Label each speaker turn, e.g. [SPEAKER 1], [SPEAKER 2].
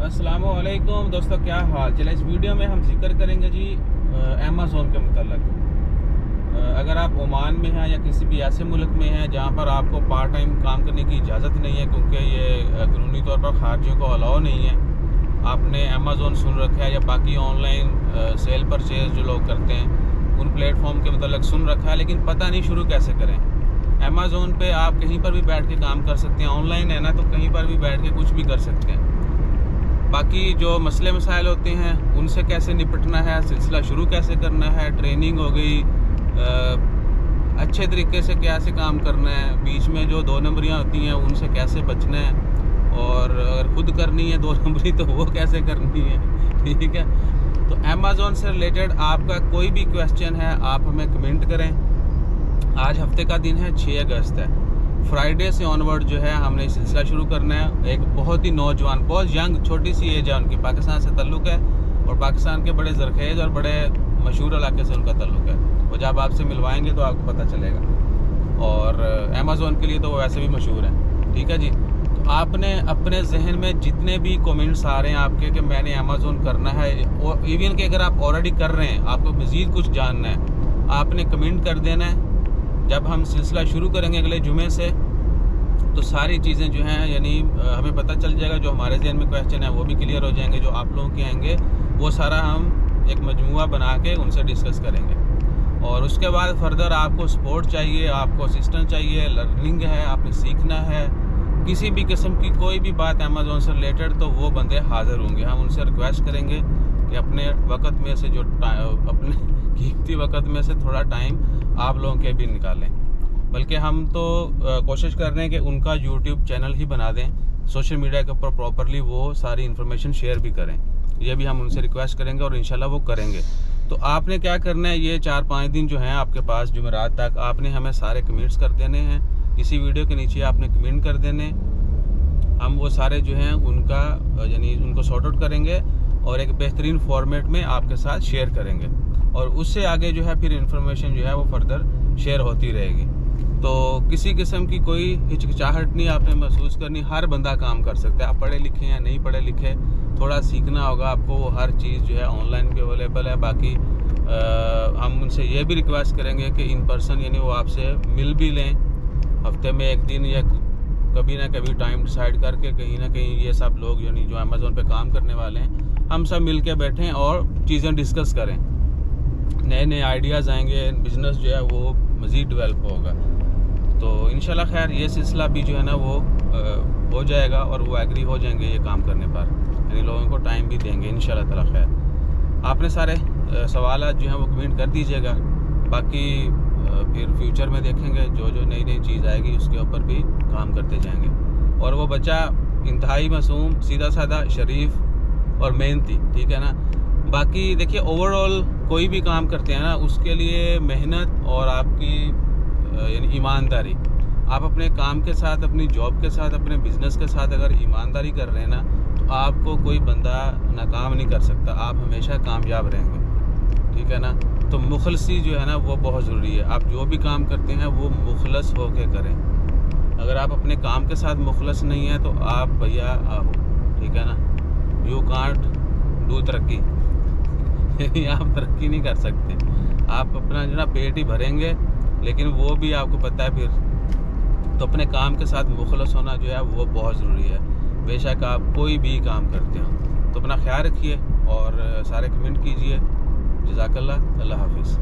[SPEAKER 1] अस्सलामुअलैकुम दोस्तों, क्या हाल चले। इस वीडियो में हम जिक्र करेंगे जी अमेज़ोन के मतलब। अगर आप ओमान में हैं या किसी भी ऐसे मुल्क में हैं जहां पर आपको पार्ट टाइम काम करने की इजाज़त नहीं है, क्योंकि ये कानूनी तौर पर खारजियों को अलाउ नहीं है। आपने अमेज़ोन सुन रखा है या बाकी ऑनलाइन सेल परचेज जो लोग करते हैं उन प्लेटफॉर्म के मतलब सुन रखा है, लेकिन पता नहीं शुरू कैसे करें। अमेज़ोन पे आप कहीं पर भी बैठ के काम कर सकते हैं, ऑनलाइन है ना, तो कहीं पर भी बैठ के कुछ भी कर सकते हैं। बाकी जो मसले मसाइल होते हैं उनसे कैसे निपटना है, सिलसिला शुरू कैसे करना है, ट्रेनिंग हो गई, अच्छे तरीके से कैसे काम करना है, बीच में जो 2 नंबरियाँ होती हैं उनसे कैसे बचना है, और अगर खुद करनी है 2 नंबरी तो वो कैसे करनी है। ठीक है, तो अमेज़ोन से रिलेटेड आपका कोई भी क्वेश्चन है आप हमें कमेंट करें। आज हफ्ते का दिन है 6 अगस्त है। फ्राइडे से ऑनवर्ड जो है हमने सिलसिला शुरू करना है। एक बहुत ही नौजवान, बहुत यंग, छोटी सी एज है उनकी, पाकिस्तान से ताल्लुक़ है और पाकिस्तान के बड़े ज़रखेज़ और बड़े मशहूर इलाके से उनका ताल्लुक़ है। वो जब आपसे मिलवाएंगे तो आपको पता चलेगा। और अमेज़ोन के लिए तो वो वैसे भी मशहूर है। ठीक है जी, तो आपने अपने जहन में जितने भी कमेंट्स आ रहे हैं आपके कि मैंने अमेज़ोन करना है, और इवन कि अगर आप ऑलरेडी कर रहे हैं, आपको मज़ीद कुछ जानना है, आपने कमेंट कर देना है। जब हम सिलसिला शुरू करेंगे अगले जुमे से, तो सारी चीज़ें जो हैं यानी हमें पता चल जाएगा। जो हमारे जहन में क्वेश्चन है वो भी क्लियर हो जाएंगे, जो आप लोगों के आएंगे वो सारा हम एक मजमुआ बना के उनसे डिस्कस करेंगे। और उसके बाद फर्दर आपको सपोर्ट चाहिए, आपको असिस्टेंस चाहिए, लर्निंग है, आपने सीखना है, किसी भी किस्म की कोई भी बात अमेज़ोन से रिलेटेड, तो वो बंदे हाज़िर होंगे। हम उनसे रिक्वेस्ट करेंगे कि अपने वक़्त में से जो अपने कीमती वक़्त में से थोड़ा टाइम आप लोगों के भी निकालें। बल्कि हम तो कोशिश कर रहे हैं कि उनका यूट्यूब चैनल ही बना दें, सोशल मीडिया के ऊपर प्रॉपरली वो सारी इन्फॉर्मेशन शेयर भी करें। ये भी हम उनसे रिक्वेस्ट करेंगे और इंशाल्लाह वो करेंगे। तो आपने क्या करना है, ये 4-5 दिन जो हैं आपके पास, जुमेरात तक आपने हमें सारे कमेंट्स कर देने हैं। इसी वीडियो के नीचे आपने कमेंट कर देने, हम वो सारे जो हैं उनका यानी उनको सॉर्ट आउट करेंगे और एक बेहतरीन फॉर्मेट में आपके साथ शेयर करेंगे। और उससे आगे जो है फिर इंफॉर्मेशन जो है वो फर्दर शेयर होती रहेगी। तो किसी किस्म की कोई हिचकिचाहट नहीं आपने महसूस करनी। हर बंदा काम कर सकता है, आप पढ़े लिखे या नहीं पढ़े लिखे, थोड़ा सीखना होगा आपको। वो हर चीज़ जो है ऑनलाइन भी अवेलेबल है। बाकी हम उनसे ये भी रिक्वेस्ट करेंगे कि इन पर्सन यानी वो आपसे मिल भी लें, हफ्ते में 1 दिन या कभी ना कभी टाइम डिसाइड करके कहीं ना कहीं ये सब लोग यानी जो अमेज़ोन पे काम करने वाले हैं, हम सब मिल के बैठें और चीज़ें डिस्कस करें। नए नए आइडियाज़ आएंगे, बिज़नेस जो है वो मज़ीद डेवलप होगा। तो इंशाल्लाह खैर ये सिलसिला भी जो है ना वो हो जाएगा और वो एग्री हो जाएंगे ये काम करने पर, यानी लोगों को टाइम भी देंगे इंशाल्लाह ताला खैर। आपने सारे सवाल जो हैं वो कमेंट कर दीजिएगा। बाकी फिर फ्यूचर में देखेंगे जो जो नई नई चीज़ आएगी उसके ऊपर भी काम करते जाएंगे। और वो बच्चा इंतहाई मासूम, सीधा साधा, शरीफ और मेहनती, ठीक है ना। बाकी देखिए ओवरऑल कोई भी काम करते हैं ना उसके लिए मेहनत और आपकी यानी ईमानदारी, आप अपने काम के साथ, अपनी जॉब के साथ, अपने बिज़नेस के साथ अगर ईमानदारी कर रहे हैं ना, तो आपको कोई बंदा नाकाम नहीं कर सकता, आप हमेशा कामयाब रहेंगे। ठीक है ना, तो मुखलसी जो है ना वो बहुत ज़रूरी है। आप जो भी काम करते हैं वो मुखलस होके करें। अगर आप अपने काम के साथ मुखलस नहीं है तो आप भैया आओ, ठीक है ना, यू कांट डू तरक्की आप तरक्की नहीं कर सकते। आप अपना जो ना पेट ही भरेंगे, लेकिन वो भी आपको पता है फिर। तो अपने काम के साथ मुखलस होना जो है वो बहुत ज़रूरी है, बेशक आप कोई भी काम करते हो। तो अपना ख्याल रखिए और सारे कमेंट कीजिए। जज़ाकल्लाह, अल्लाह हाफिज़।